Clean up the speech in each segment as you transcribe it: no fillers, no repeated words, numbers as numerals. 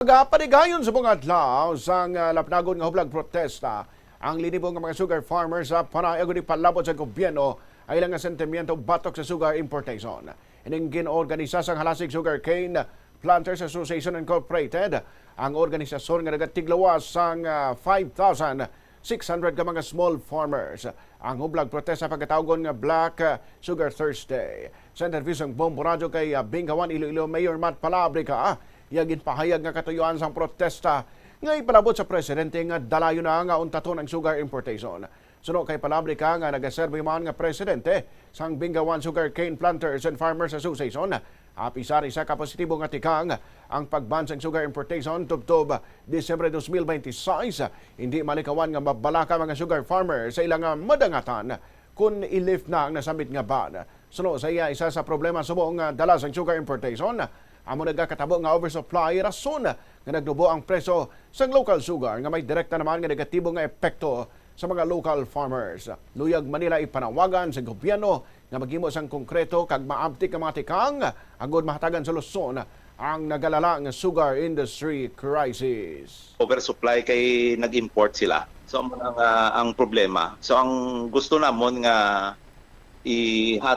Pagapanigayon sa mga adlaw sang lapnagon nga hublag protesta ang linibong nga mga sugar farmers sa panayagon ni palabot sa gobyerno ay ilang nga sentimiento batok sa sugar importation. Ining ginorganisa sang Halasig Sugar Cane Planters Association Incorporated ang organisasyon nga nagatiglawas sang 5,600 ka mga small farmers. Ang hublag protesta pagkatawgon nga Black Sugar Thursday. Sa interview sang Bombo Radio kay Bingawan Iloilo Mayor Matt Palabrica, yagin pahayag nga katuyuan sang protesta nga ipalabot sa presidente nga dalayo na nga untaton ang sugar importation. Suno kay Palabrica nga nagaserve man nga presidente sang Bingawan Sugar Cane Planters and Farmers Association, apisari sa kapositibo nga tikang ang pagban sang sugar importation tubtob Disyembre 2026 hindi malikawan nga mabalaka mga sugar farmers sa ilang madangatan kung i-lift na ang nasambit nga ban. Suno sa iya isa sa problema subong dala sang sugar importation amo nagkakatabo nga oversupply rason nga nagdubo ang presyo sa local sugar nga may direkta naman nga negatibo nga epekto sa mga local farmers. Luyag Manila ipanawagan sa gobyerno nga maghimo sang konkreto kag maabtik nga mga tikang agud mahatagan solusyon ang nagalala nga sugar industry crisis. Oversupply kay nag-import sila. So ang problema. So ang gusto namon nga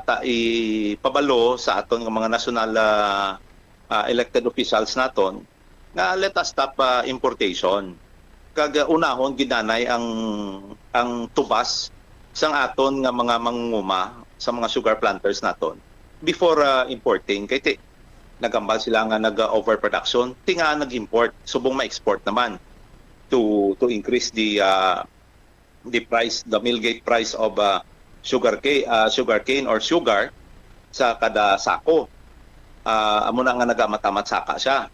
ipabalo sa aton nga mga national elected officials naton nga let us stop importation. Kag unahon ginanay ang tubas sang aton nga mga mangunguma sa mga sugar planters naton before importing kay nagambal sila nga nag-overproduction tinga nag-import subong ma-export naman to increase the mill gate price of sugarcane or sugar sa kada sako. Amo na nga nagamatamat saka siya.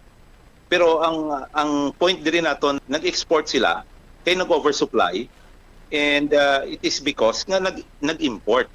Pero ang point din naton nag-export sila kay nag-oversupply and it is because nga nag-import.